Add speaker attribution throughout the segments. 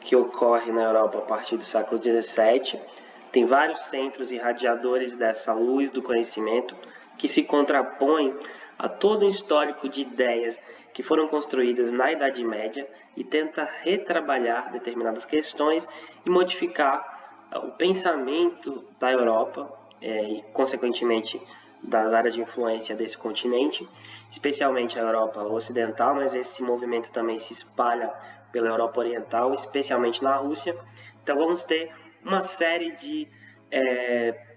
Speaker 1: que ocorre na Europa a partir do século XVII. Tem vários centros irradiadores dessa luz do conhecimento que se contrapõem a todo um histórico de ideias que foram construídas na Idade Média e tenta retrabalhar determinadas questões e modificar o pensamento da Europa e, consequentemente, das áreas de influência desse continente, especialmente a Europa Ocidental, mas esse movimento também se espalha pela Europa Oriental, especialmente na Rússia. Então vamos ter uma série de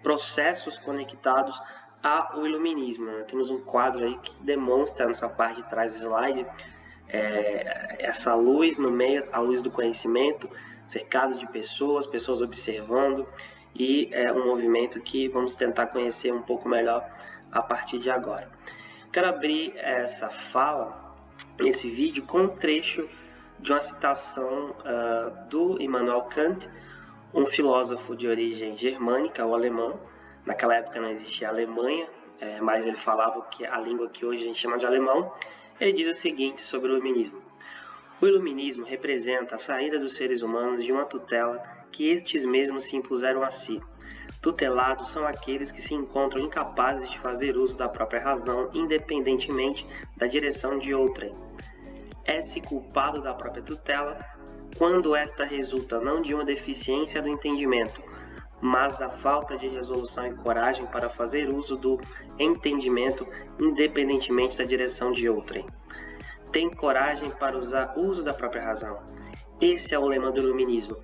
Speaker 1: processos conectados ao iluminismo. Temos um quadro aí que demonstra nessa parte de trás do slide essa luz no meio, a luz do conhecimento, cercado de pessoas observando, e é um movimento que vamos tentar conhecer um pouco melhor a partir de agora. Quero abrir essa fala, esse vídeo, com um trecho de uma citação do Immanuel Kant, um filósofo de origem germânica ou alemão. Naquela época não existia a Alemanha, mas ele falava que a língua que hoje a gente chama de alemão. Ele diz o seguinte sobre o iluminismo: o iluminismo representa a saída dos seres humanos de uma tutela que estes mesmos se impuseram a si. Tutelados são aqueles que se encontram incapazes de fazer uso da própria razão, independentemente da direção de outrem. É-se culpado da própria tutela quando esta resulta não de uma deficiência do entendimento, mas da falta de resolução e coragem para fazer uso do entendimento, independentemente da direção de outrem. Tem coragem para usar uso da própria razão. Esse é o lema do iluminismo.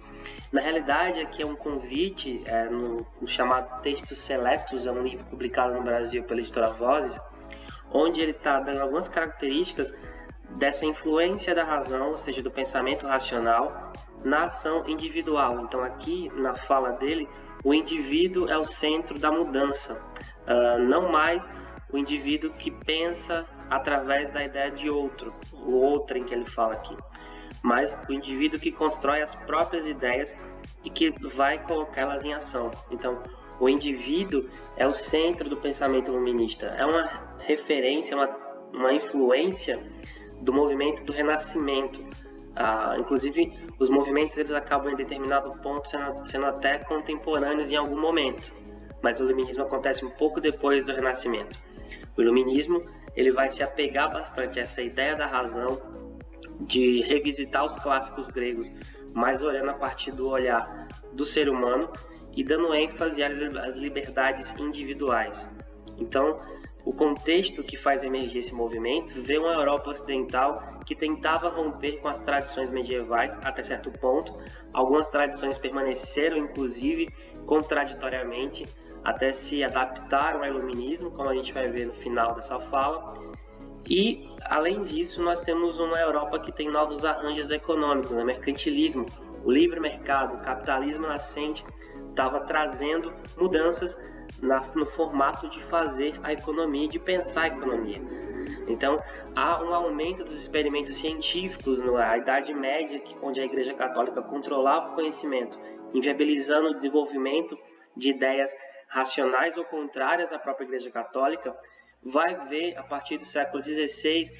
Speaker 1: Na realidade, aqui é um convite no chamado Textos Selectos, é um livro publicado no Brasil pela editora Vozes, onde ele está dando algumas características dessa influência da razão, ou seja, do pensamento racional, na ação individual. Então aqui, na fala dele, o indivíduo é o centro da mudança, não mais o indivíduo que pensa através da ideia de outro, o outrem que ele fala aqui, mas o indivíduo que constrói as próprias ideias e que vai colocá-las em ação. Então, o indivíduo é o centro do pensamento iluminista, é uma referência, uma influência do movimento do Renascimento. Inclusive, os movimentos eles acabam em determinado ponto sendo até contemporâneos em algum momento, mas o iluminismo acontece um pouco depois do Renascimento. O iluminismo ele vai se apegar bastante a essa ideia da razão, de revisitar os clássicos gregos, mas olhando a partir do olhar do ser humano e dando ênfase às liberdades individuais. Então, o contexto que faz emergir esse movimento vê uma Europa Ocidental que tentava romper com as tradições medievais até certo ponto. Algumas tradições permaneceram, inclusive, contraditoriamente, até se adaptaram ao iluminismo, como a gente vai ver no final dessa fala. E, além disso, nós temos uma Europa que tem novos arranjos econômicos, né? Mercantilismo, o livre mercado, o capitalismo nascente estava trazendo mudanças no formato de fazer a economia, de pensar a economia. Então, há um aumento dos experimentos científicos na Idade Média, onde a Igreja Católica controlava o conhecimento, inviabilizando o desenvolvimento de ideias racionais ou contrárias à própria Igreja Católica. Vai ver, a partir do século XVI,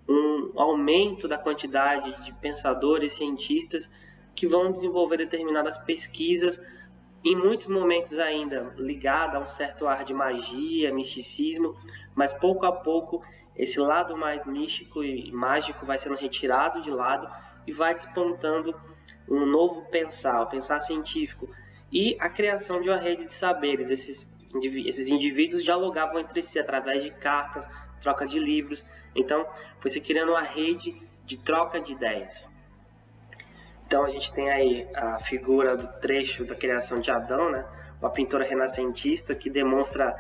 Speaker 1: um aumento da quantidade de pensadores, cientistas, que vão desenvolver determinadas pesquisas, em muitos momentos ainda ligada a um certo ar de magia, misticismo, mas pouco a pouco esse lado mais místico e mágico vai sendo retirado de lado e vai despontando um novo pensar, o pensar científico e a criação de uma rede de saberes. Esses indivíduos dialogavam entre si através de cartas, troca de livros, então foi se criando uma rede de troca de ideias. Então a gente tem aí a figura do trecho da criação de Adão, né? Uma pintura renascentista que demonstra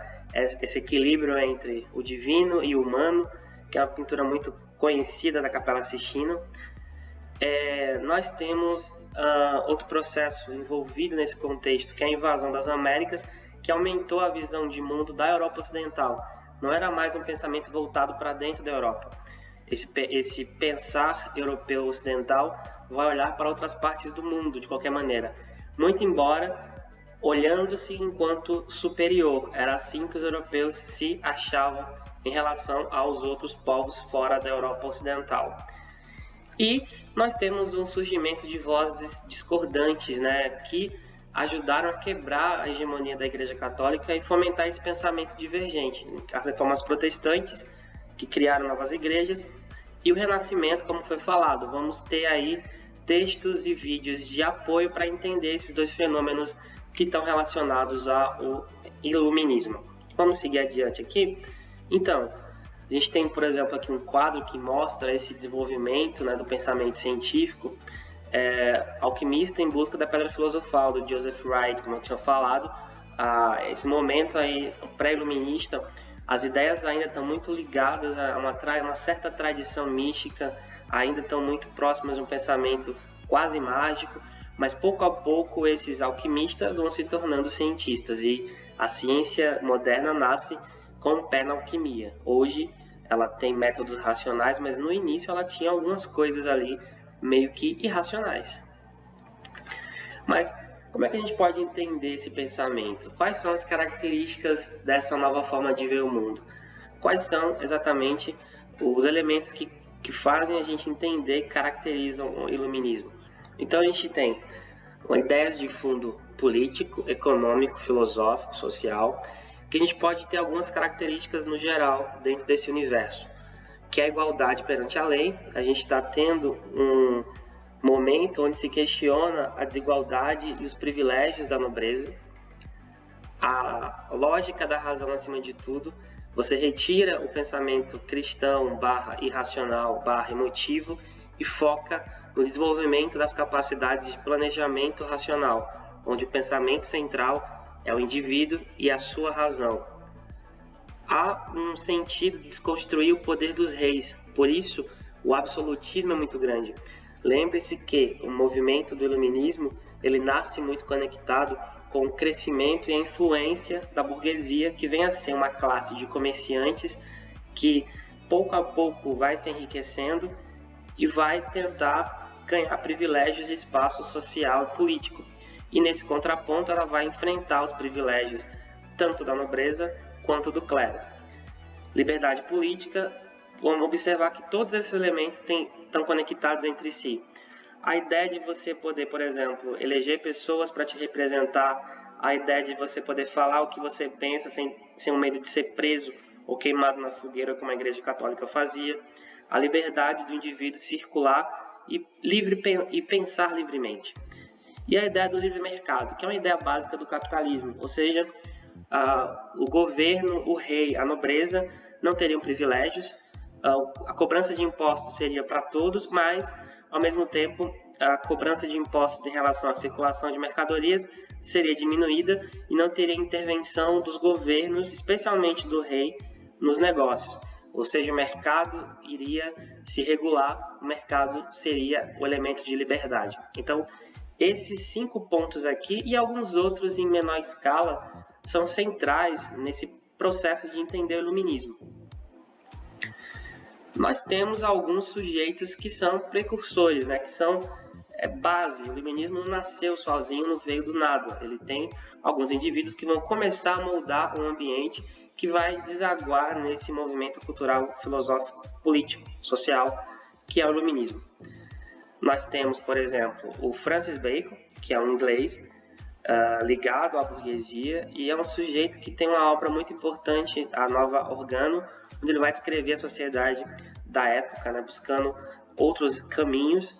Speaker 1: esse equilíbrio entre o divino e o humano, que é uma pintura muito conhecida da Capela Sistina. Nós temos outro processo envolvido nesse contexto, que é a invasão das Américas, que aumentou a visão de mundo da Europa Ocidental. Não era mais um pensamento voltado para dentro da Europa. Esse pensar europeu ocidental vai olhar para outras partes do mundo, de qualquer maneira. Muito embora olhando-se enquanto superior. Era assim que os europeus se achavam em relação aos outros povos fora da Europa Ocidental. E nós temos um surgimento de vozes discordantes, né, que ajudaram a quebrar a hegemonia da Igreja Católica e fomentar esse pensamento divergente. As reformas protestantes, que criaram novas igrejas, e o Renascimento, como foi falado. Vamos ter aí textos e vídeos de apoio para entender esses dois fenômenos que estão relacionados ao iluminismo. Vamos seguir adiante aqui? Então, a gente tem, por exemplo, aqui um quadro que mostra esse desenvolvimento, né, do pensamento científico, Alquimista em Busca da Pedra Filosofal, do Joseph Wright, como eu tinha falado. Esse momento aí pré-iluminista, as ideias ainda estão muito ligadas a uma certa tradição mística, ainda estão muito próximas de um pensamento quase mágico, mas pouco a pouco esses alquimistas vão se tornando cientistas e a ciência moderna nasce com o pé na alquimia. Hoje ela tem métodos racionais, mas no início ela tinha algumas coisas ali meio que irracionais. Mas como é que a gente pode entender esse pensamento? Quais são as características dessa nova forma de ver o mundo? Quais são exatamente os elementos que fazem a gente entender, que caracterizam o iluminismo? Então a gente tem ideias de fundo político, econômico, filosófico, social, que a gente pode ter algumas características no geral dentro desse universo, que é a igualdade perante a lei. A gente está tendo um momento onde se questiona a desigualdade e os privilégios da nobreza, a lógica da razão acima de tudo. Você retira o pensamento cristão / irracional / emotivo e foca no desenvolvimento das capacidades de planejamento racional, onde o pensamento central é o indivíduo e a sua razão. Há um sentido de desconstruir o poder dos reis, por isso o absolutismo é muito grande. Lembre-se que o movimento do iluminismo ele nasce muito conectado com o crescimento e a influência da burguesia, que vem a ser uma classe de comerciantes que pouco a pouco vai se enriquecendo e vai tentar ganhar privilégios de espaço social e político. E nesse contraponto ela vai enfrentar os privilégios tanto da nobreza quanto do clero. Liberdade política, vamos observar que todos esses elementos estão conectados entre si. A ideia de você poder, por exemplo, eleger pessoas para te representar, a ideia de você poder falar o que você pensa sem o medo de ser preso ou queimado na fogueira, como a Igreja Católica fazia, a liberdade do indivíduo circular e pensar livremente. E a ideia do livre mercado, que é uma ideia básica do capitalismo, ou seja, o governo, o rei, a nobreza não teriam privilégios, a cobrança de impostos seria para todos, mas, ao mesmo tempo, a cobrança de impostos em relação à circulação de mercadorias seria diminuída e não teria intervenção dos governos, especialmente do rei, nos negócios. Ou seja, o mercado iria se regular, o mercado seria o elemento de liberdade. Então, esses 5 pontos aqui e alguns outros em menor escala são centrais nesse processo de entender o iluminismo. Nós temos alguns sujeitos que são precursores, né, que são base. O iluminismo não nasceu sozinho, não veio do nada. Ele tem alguns indivíduos que vão começar a moldar um ambiente que vai desaguar nesse movimento cultural, filosófico, político, social, que é o iluminismo. Nós temos, por exemplo, o Francis Bacon, que é um inglês ligado à burguesia e é um sujeito que tem uma obra muito importante, a Nova Organo, onde ele vai descrever a sociedade da época, né, buscando outros caminhos.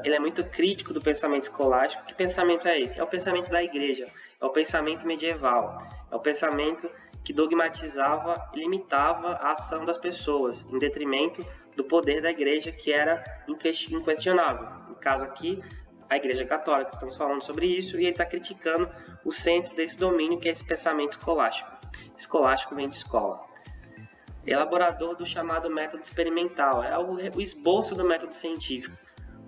Speaker 1: Ele é muito crítico do pensamento escolástico. Que pensamento é esse? É o pensamento da igreja, é o pensamento medieval, é o pensamento que dogmatizava e limitava a ação das pessoas, em detrimento do poder da igreja, que era inquestionável. No caso aqui, a Igreja Católica, estamos falando sobre isso, e ele está criticando o centro desse domínio, que é esse pensamento escolástico. Escolástico vem de escola. Elaborador do chamado método experimental, é o esboço do método científico.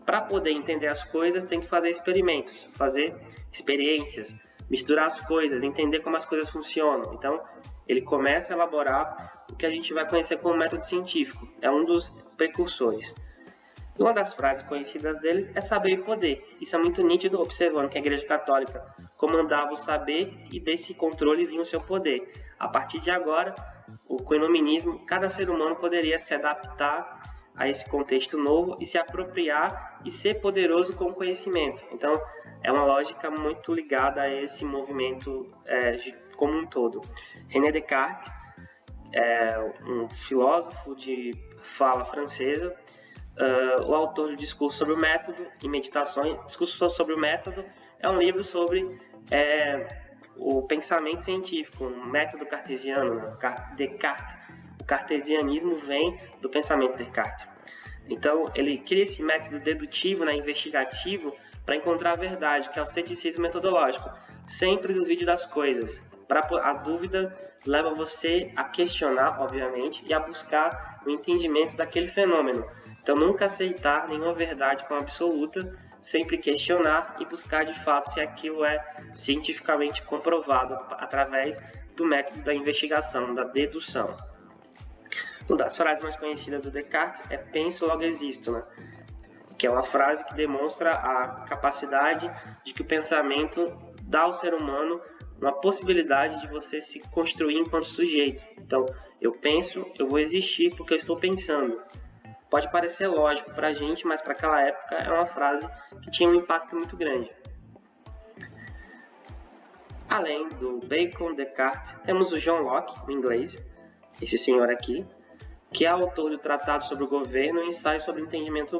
Speaker 1: Para poder entender as coisas, tem que fazer experimentos, fazer experiências, misturar as coisas, entender como as coisas funcionam. Então, ele começa a elaborar o que a gente vai conhecer como método científico. É um dos precursores. E uma das frases conhecidas dele é saber e poder. Isso é muito nítido observando que a Igreja Católica comandava o saber e desse controle vinha o seu poder. A partir de agora, com o iluminismo, cada ser humano poderia se adaptar a esse contexto novo e se apropriar e ser poderoso com o conhecimento. Então, é uma lógica muito ligada a esse movimento como um todo. René Descartes é um filósofo de fala francesa, o autor do Discurso sobre o Método e Meditações. Discurso sobre o Método é um livro sobre o pensamento científico, um método cartesiano, né? Descartes. O cartesianismo vem do pensamento Descartes. Então, ele cria esse método dedutivo, investigativo, para encontrar a verdade, que é o ceticismo metodológico. Sempre duvide das coisas. A dúvida leva você a questionar, obviamente, e a buscar o entendimento daquele fenômeno. Então, nunca aceitar nenhuma verdade como absoluta, sempre questionar e buscar de fato se aquilo é cientificamente comprovado através do método da investigação, da dedução. Uma das frases mais conhecidas do Descartes é "penso, logo existo", né? Que é uma frase que demonstra a capacidade de que o pensamento dá ao ser humano uma possibilidade de você se construir enquanto sujeito. Então, eu penso, eu vou existir porque eu estou pensando. Pode parecer lógico para a gente, mas para aquela época é uma frase que tinha um impacto muito grande. Além do Bacon, Descartes, temos o John Locke, o inglês, esse senhor aqui, que é autor do Tratado sobre o Governo e Ensaio sobre o Entendimento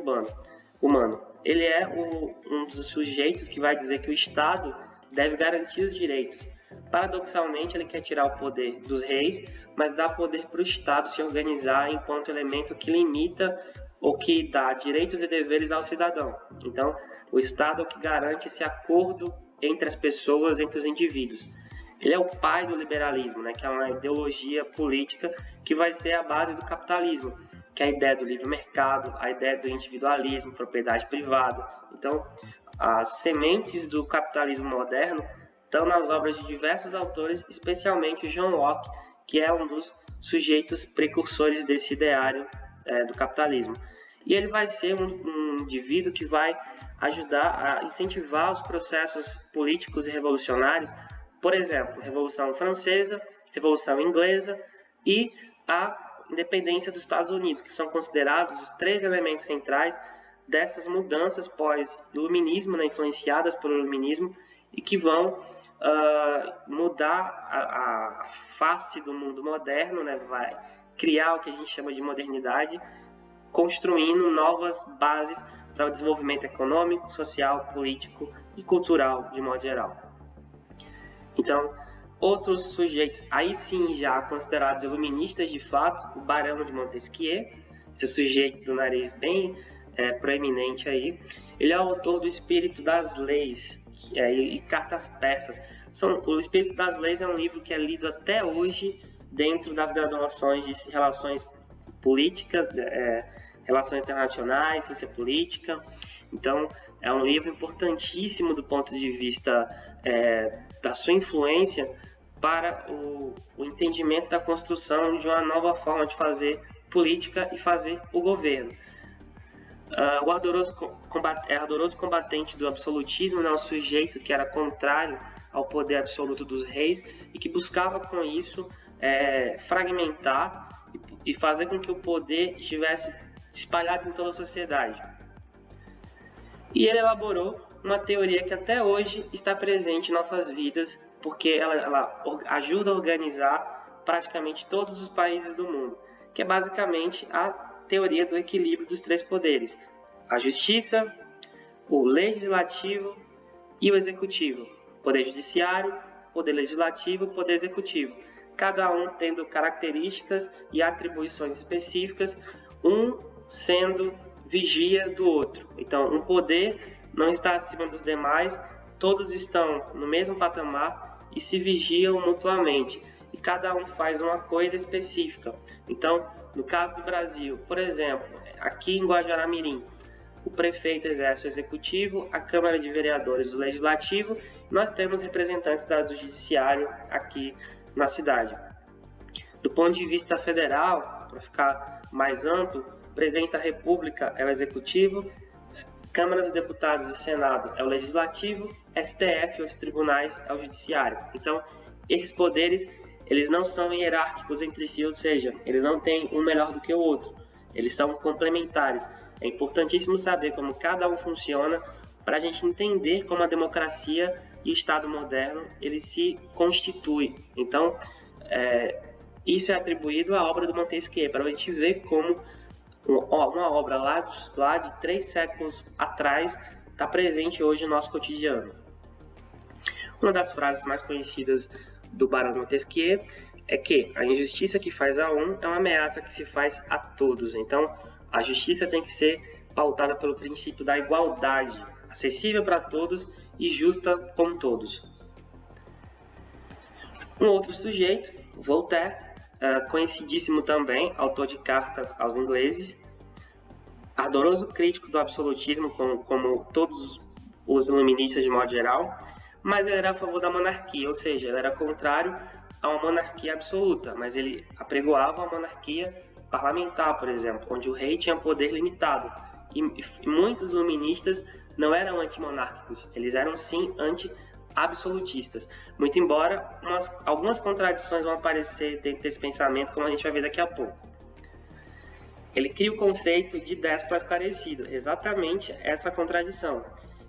Speaker 1: Humano. Ele é um dos sujeitos que vai dizer que o Estado deve garantir os direitos. Paradoxalmente, ele quer tirar o poder dos reis, mas dá poder para o Estado se organizar enquanto elemento que limita ou que dá direitos e deveres ao cidadão. Então, o Estado é o que garante esse acordo entre as pessoas, entre os indivíduos. Ele é o pai do liberalismo, que é uma ideologia política que vai ser a base do capitalismo, que é a ideia do livre mercado, a ideia do individualismo, propriedade privada. Então, as sementes do capitalismo moderno estão nas obras de diversos autores, especialmente John Locke, que é um dos sujeitos precursores desse ideário do capitalismo. E ele vai ser um indivíduo que vai ajudar a incentivar os processos políticos e revolucionários, por exemplo, Revolução Francesa, Revolução Inglesa e a independência dos Estados Unidos, que são considerados os 3 elementos centrais dessas mudanças pós-iluminismo, influenciadas pelo iluminismo, e que vão mudar a face do mundo moderno, vai criar o que a gente chama de modernidade, construindo novas bases para o desenvolvimento econômico, social, político e cultural, de modo geral. Então, outros sujeitos, aí sim já considerados iluministas de fato, o Barão de Montesquieu, esse sujeito do nariz bem proeminente aí, ele é o autor do Espírito das Leis e Cartas Persas. O Espírito das Leis é um livro que é lido até hoje dentro das graduações de relações políticas, relações internacionais, ciência política. Então, é um livro importantíssimo do ponto de vista da sua influência para o entendimento da construção de uma nova forma de fazer política e fazer o governo. O ardoroso combatente do absolutismo é um sujeito que era contrário ao poder absoluto dos reis e que buscava com isso fragmentar e fazer com que o poder estivesse espalhado em toda a sociedade. E ele elaborou uma teoria que até hoje está presente em nossas vidas, porque ela ajuda a organizar praticamente todos os países do mundo, que é basicamente a teoria do equilíbrio dos 3 poderes: a justiça, o legislativo e o executivo, poder judiciário, poder legislativo, poder executivo, cada um tendo características e atribuições específicas, um sendo vigia do outro. Então, um poder não está acima dos demais, todos estão no mesmo patamar e se vigiam mutuamente, e cada um faz uma coisa específica. Então, no caso do Brasil, por exemplo, aqui em Guajará-Mirim, o prefeito exerce o executivo, a Câmara de Vereadores o legislativo, e nós temos representantes do judiciário aqui na cidade. Do ponto de vista federal, para ficar mais amplo, o presidente da República é o executivo, Câmara dos Deputados e Senado é o legislativo, STF, os tribunais, é o judiciário. Então, esses poderes, eles não são hierárquicos entre si, ou seja, eles não têm um melhor do que o outro. eles são complementares. É importantíssimo saber como cada um funciona para a gente entender como a democracia e o Estado moderno ele se constitui. Então, isso é atribuído à obra do Montesquieu, para a gente ver como uma obra lá de 3 séculos atrás está presente hoje no nosso cotidiano. Uma das frases mais conhecidas do Barão Montesquieu é que a injustiça que faz a um é uma ameaça que se faz a todos. Então, a justiça tem que ser pautada pelo princípio da igualdade, acessível para todos e justa com todos. Um outro sujeito, Voltaire, conhecidíssimo também, autor de cartas aos ingleses, ardoroso crítico do absolutismo, como todos os iluministas de modo geral, mas ele era a favor da monarquia, ou seja, ele era contrário a uma monarquia absoluta, mas ele apregoava a monarquia parlamentar, por exemplo, onde o rei tinha poder limitado. E muitos iluministas não eram antimonárquicos, eles eram sim anti-absolutistas. Muito embora algumas contradições vão aparecer dentro desse pensamento, como a gente vai ver daqui a pouco. Ele cria o conceito de déspota esclarecido, exatamente essa contradição.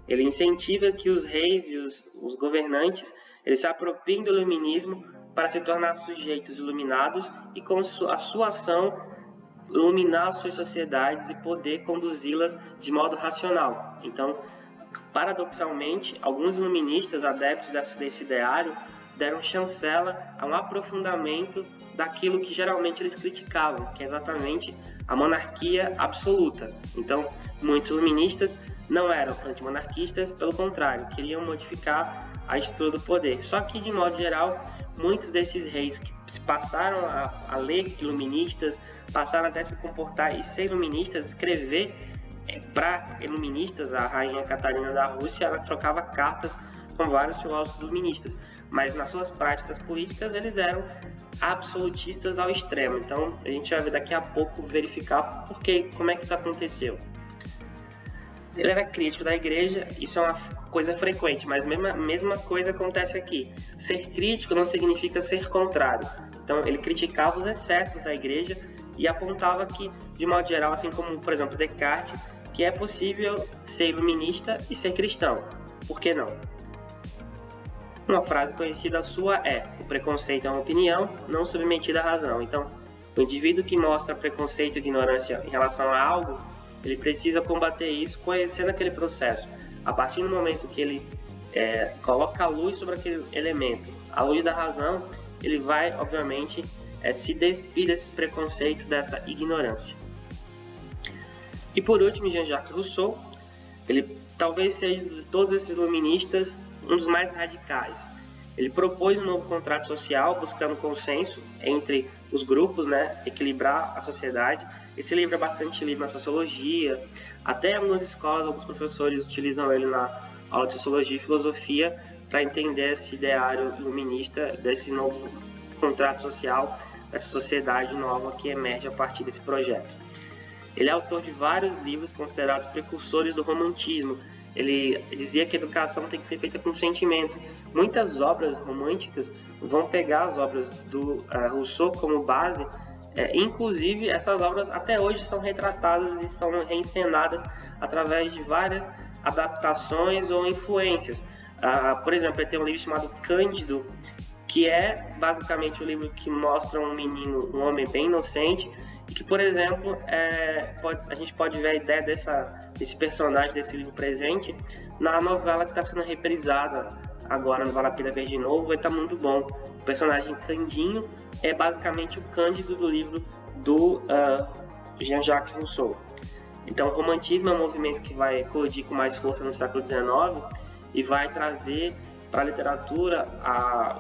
Speaker 1: Ele incentiva que os reis e os governantes eles se apropriem do iluminismo para se tornar sujeitos iluminados e com a sua ação iluminar as suas sociedades e poder conduzi-las de modo racional. Então, paradoxalmente, alguns iluministas adeptos desse ideário deram chancela a um aprofundamento daquilo que geralmente eles criticavam, que é exatamente a monarquia absoluta. Então, muitos iluministas não eram antimonarquistas, pelo contrário, queriam modificar a estrutura do poder. Só que, de modo geral, muitos desses reis que se passaram a ler iluministas, passaram até se comportar e ser iluministas, escrever para iluministas. A rainha Catarina da Rússia, ela trocava cartas com vários filósofos iluministas, mas nas suas práticas políticas eles eram absolutistas ao extremo. Então a gente vai ver daqui a pouco verificar como é que isso aconteceu. Ele era crítico da igreja, isso é uma coisa frequente, mas a mesma coisa acontece aqui. Ser crítico não significa ser contrário. Então ele criticava os excessos da igreja e apontava que, de modo geral, assim como, por exemplo, Descartes, que é possível ser iluminista e ser cristão. Por que não? Uma frase conhecida sua é: o preconceito é uma opinião não submetida à razão. Então, o indivíduo que mostra preconceito e ignorância em relação a algo, ele precisa combater isso conhecendo aquele processo. A partir do momento que ele coloca a luz sobre aquele elemento, a luz da razão, ele vai, obviamente, se despir desses preconceitos, dessa ignorância. E por último, Jean-Jacques Rousseau, ele talvez seja de todos esses iluministas um dos mais radicais. Ele propôs um novo contrato social, buscando consenso entre os grupos, equilibrar a sociedade. Esse livro é bastante lido na sociologia, até algumas escolas, alguns professores utilizam ele na aula de sociologia e filosofia para entender esse ideário iluminista, desse novo contrato social, dessa sociedade nova que emerge a partir desse projeto. Ele é autor de vários livros considerados precursores do romantismo. Ele dizia que a educação tem que ser feita com sentimento. Muitas obras românticas vão pegar as obras do Rousseau como base. Inclusive, essas obras até hoje são retratadas e são reencenadas através de várias adaptações ou influências. Por exemplo, ele tem um livro chamado Cândido, que é basicamente um livro que mostra um homem bem inocente, e que, por exemplo, a gente pode ver a ideia desse personagem, desse livro presente, na novela que está sendo reprisada agora no Vale a Pena Ver de Novo, e está muito bom. O personagem Candinho é basicamente o Cândido do livro do Jean-Jacques Rousseau. Então, o romantismo é um movimento que vai eclodir com mais força no século XIX e vai trazer para a literatura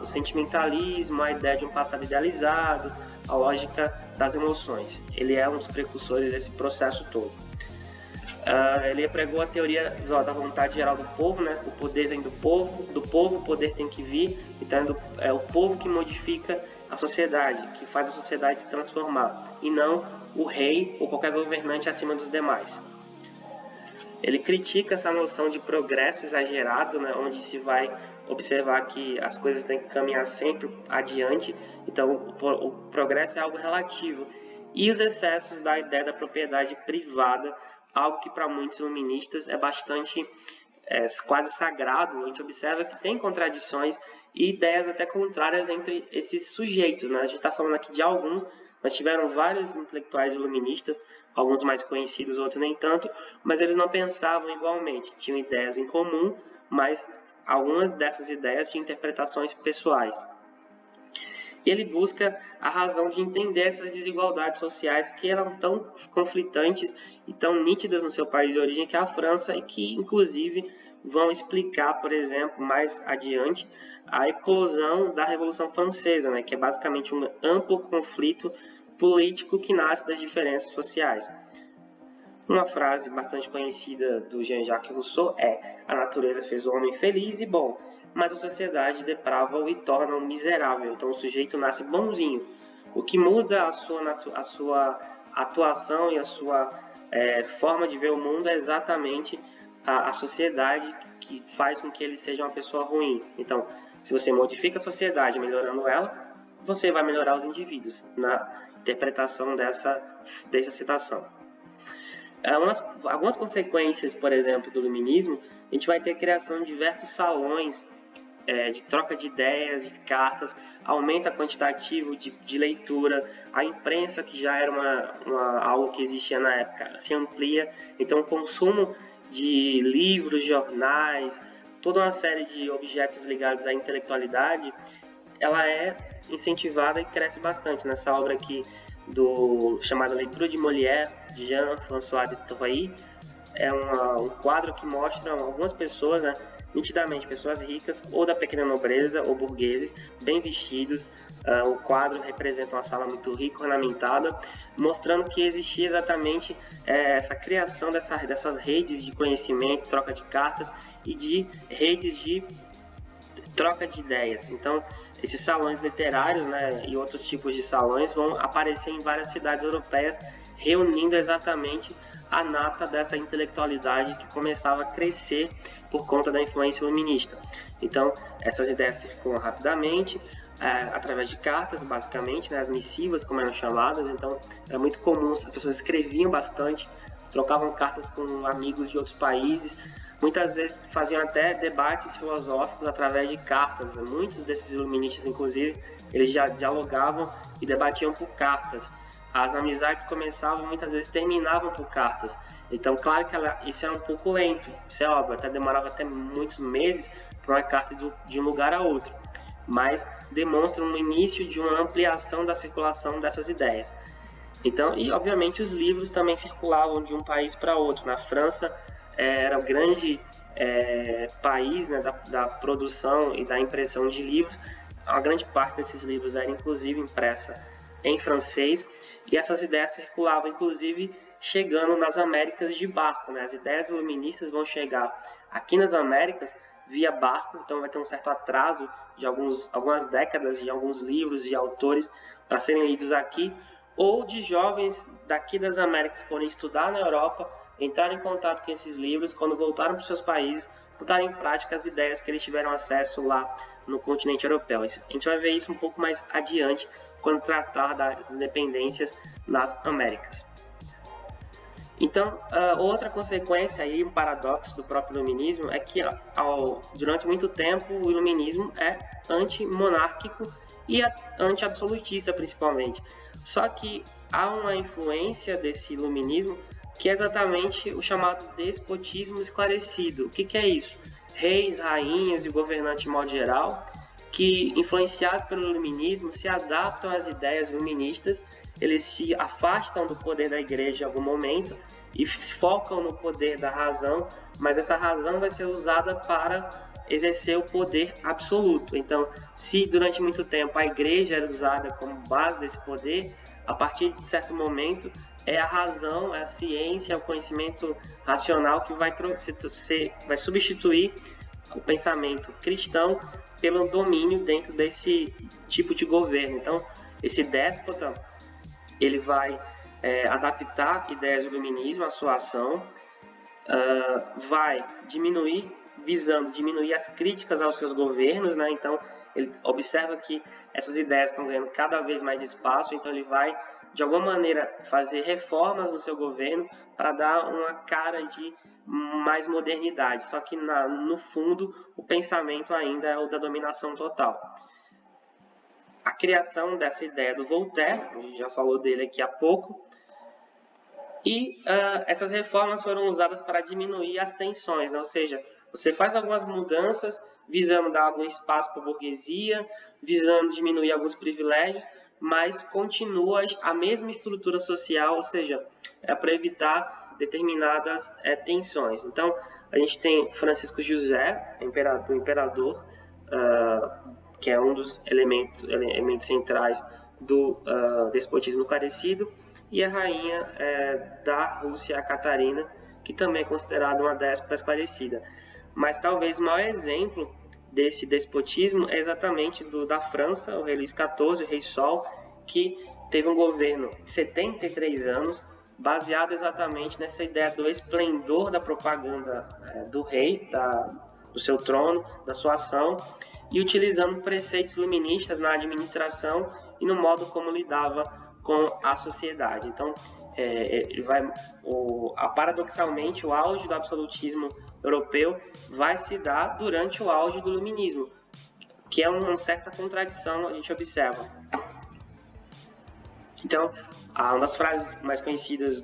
Speaker 1: o sentimentalismo, a ideia de um passado idealizado, a lógica das emoções. Ele é um dos precursores desse processo todo. Ele pregou a teoria da vontade geral do povo, o poder vem do povo o poder tem que vir, então é o povo que modifica a sociedade, que faz a sociedade se transformar, e não o rei ou qualquer governante acima dos demais. Ele critica essa noção de progresso exagerado, onde se vai observar que as coisas têm que caminhar sempre adiante, então o progresso é algo relativo. e os excessos da ideia da propriedade privada, algo que para muitos iluministas é bastante quase sagrado. A gente observa que tem contradições e ideias até contrárias entre esses sujeitos, né? A gente está falando aqui de alguns, mas tiveram vários intelectuais iluministas, alguns mais conhecidos, outros nem tanto, mas eles não pensavam igualmente, tinham ideias em comum, mas algumas dessas ideias tinham interpretações pessoais. E ele busca a razão de entender essas desigualdades sociais que eram tão conflitantes e tão nítidas no seu país de origem, que é a França, e que, inclusive, vão explicar, por exemplo, mais adiante, a eclosão da Revolução Francesa, né, que é basicamente um amplo conflito político que nasce das diferenças sociais. Uma frase bastante conhecida do Jean-Jacques Rousseau é: a natureza fez o homem feliz e bom, mas a sociedade deprava-o e torna-o miserável. Então o sujeito nasce bonzinho. O que muda a sua atuação e a sua forma de ver o mundo é exatamente a sociedade que faz com que ele seja uma pessoa ruim. Então, se você modifica a sociedade melhorando ela, você vai melhorar os indivíduos, na interpretação dessa citação. Algumas consequências, por exemplo, do iluminismo, a gente vai ter a criação de diversos salões de troca de ideias, de cartas, aumenta quantitativo de leitura, a imprensa, que já era algo que existia na época, se amplia, então o consumo de livros, jornais, toda uma série de objetos ligados à intelectualidade, ela é incentivada e cresce bastante nessa obra aqui chamada Leitura de Molière, de Jean-François de Troilly. É um quadro que mostra algumas pessoas, né, nitidamente pessoas ricas, ou da pequena nobreza, ou burgueses, bem vestidos. O quadro representa uma sala muito rica, ornamentada, mostrando que existia exatamente essa criação dessas redes de conhecimento, troca de cartas e de redes de troca de ideias. Então, esses salões literários, né, e outros tipos de salões vão aparecer em várias cidades europeias, reunindo exatamente a nata dessa intelectualidade que começava a crescer por conta da influência iluminista. Então, essas ideias circulam rapidamente, através de cartas, basicamente, né, as missivas, como eram chamadas. Então, era muito comum, as pessoas escreviam bastante, trocavam cartas com amigos de outros países, muitas vezes faziam até debates filosóficos através de cartas. Muitos desses iluministas, inclusive, eles já dialogavam e debatiam por cartas. As amizades começavam, muitas vezes terminavam por cartas. Então, claro que isso era um pouco lento, isso é óbvio, até demorava até muitos meses para uma carta de um lugar a outro, mas demonstra um início de uma ampliação da circulação dessas ideias. Então, e obviamente os livros também circulavam de um país para outro. Na França, era o grande país, né, da produção e da impressão de livros. A grande parte desses livros era inclusive impressa em francês, e essas ideias circulavam inclusive chegando nas Américas de barco, né? As ideias iluministas vão chegar aqui nas Américas via barco, então vai ter um certo atraso de algumas décadas de alguns livros e autores para serem lidos aqui, ou de jovens daqui das Américas que forem estudar na Europa, entraram em contato com esses livros, quando voltaram para os seus países, botarem em prática as ideias que eles tiveram acesso lá no continente europeu. A gente vai ver isso um pouco mais adiante, quando tratar das independências nas Américas. Então, outra consequência, aí, um paradoxo do próprio iluminismo, é que durante muito tempo o iluminismo é antimonárquico e anti-absolutista, principalmente. Só que há uma influência desse iluminismo que é exatamente o chamado despotismo esclarecido. O que é isso? Reis, rainhas e governantes de modo geral, que, influenciados pelo iluminismo, se adaptam às ideias iluministas, eles se afastam do poder da igreja em algum momento e focam no poder da razão, mas essa razão vai ser usada para exercer o poder absoluto. Então, se durante muito tempo a igreja era usada como base desse poder, a partir de certo momento é a razão, é a ciência, é o conhecimento racional que vai substituir o pensamento cristão pelo domínio dentro desse tipo de governo. Então, esse déspota, ele vai adaptar ideias do iluminismo à sua ação, vai visando diminuir as críticas aos seus governos, né? Então, ele observa que essas ideias estão ganhando cada vez mais espaço, então ele vai de alguma maneira, fazer reformas no seu governo para dar uma cara de mais modernidade. Só que, no fundo, o pensamento ainda é o da dominação total. A criação dessa ideia do Voltaire, a gente já falou dele aqui há pouco, e essas reformas foram usadas para diminuir as tensões, né? Ou seja, você faz algumas mudanças visando dar algum espaço para a burguesia, visando diminuir alguns privilégios, mas continua a mesma estrutura social, ou seja, é para evitar determinadas tensões. Então, a gente tem Francisco José, o imperador, que é um dos elementos centrais do despotismo esclarecido, e a rainha da Rússia, a Catarina, que também é considerada uma déspota esclarecida. Mas talvez o maior exemplo desse despotismo é exatamente da França, o rei Luís XIV, o rei Sol, que teve um governo de 73 anos, baseado exatamente nessa ideia do esplendor da propaganda do rei, do seu trono, da sua ação, e utilizando preceitos iluministas na administração e no modo como lidava com a sociedade. Então, paradoxalmente, o auge do absolutismo europeu vai se dar durante o auge do iluminismo, que é uma certa contradição, a gente observa. Então, uma das frases mais conhecidas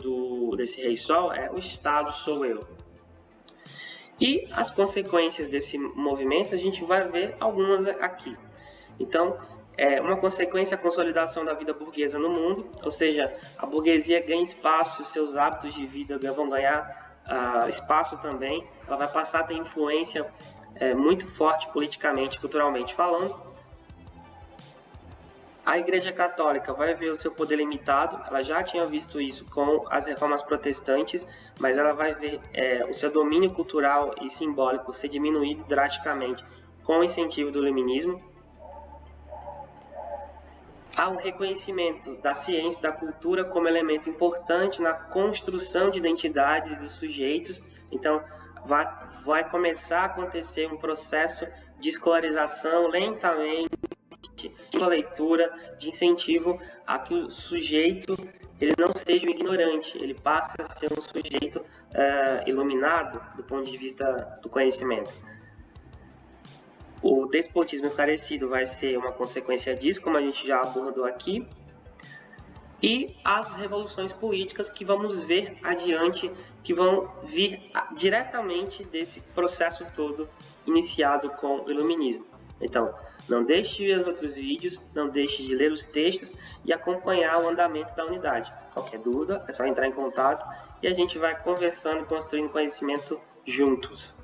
Speaker 1: desse Rei Sol é: o Estado sou eu. E as consequências desse movimento a gente vai ver algumas aqui. Então, uma consequência é a consolidação da vida burguesa no mundo, ou seja, a burguesia ganha espaço, seus hábitos de vida vão ganhar espaço também, ela vai passar a ter influência muito forte politicamente, culturalmente falando. A Igreja Católica vai ver o seu poder limitado, ela já tinha visto isso com as reformas protestantes, mas ela vai ver o seu domínio cultural e simbólico ser diminuído drasticamente com o incentivo do iluminismo. Há um reconhecimento da ciência e da cultura como elemento importante na construção de identidades dos sujeitos. Então, vai começar a acontecer um processo de escolarização lentamente, de leitura, de incentivo a que o sujeito ele não seja um ignorante, ele passa a ser um sujeito iluminado do ponto de vista do conhecimento. O despotismo esclarecido vai ser uma consequência disso, como a gente já abordou aqui. E as revoluções políticas que vamos ver adiante, que vão vir diretamente desse processo todo iniciado com o iluminismo. Então, não deixe de ver os outros vídeos, não deixe de ler os textos e acompanhar o andamento da unidade. Qualquer dúvida, é só entrar em contato e a gente vai conversando e construindo conhecimento juntos.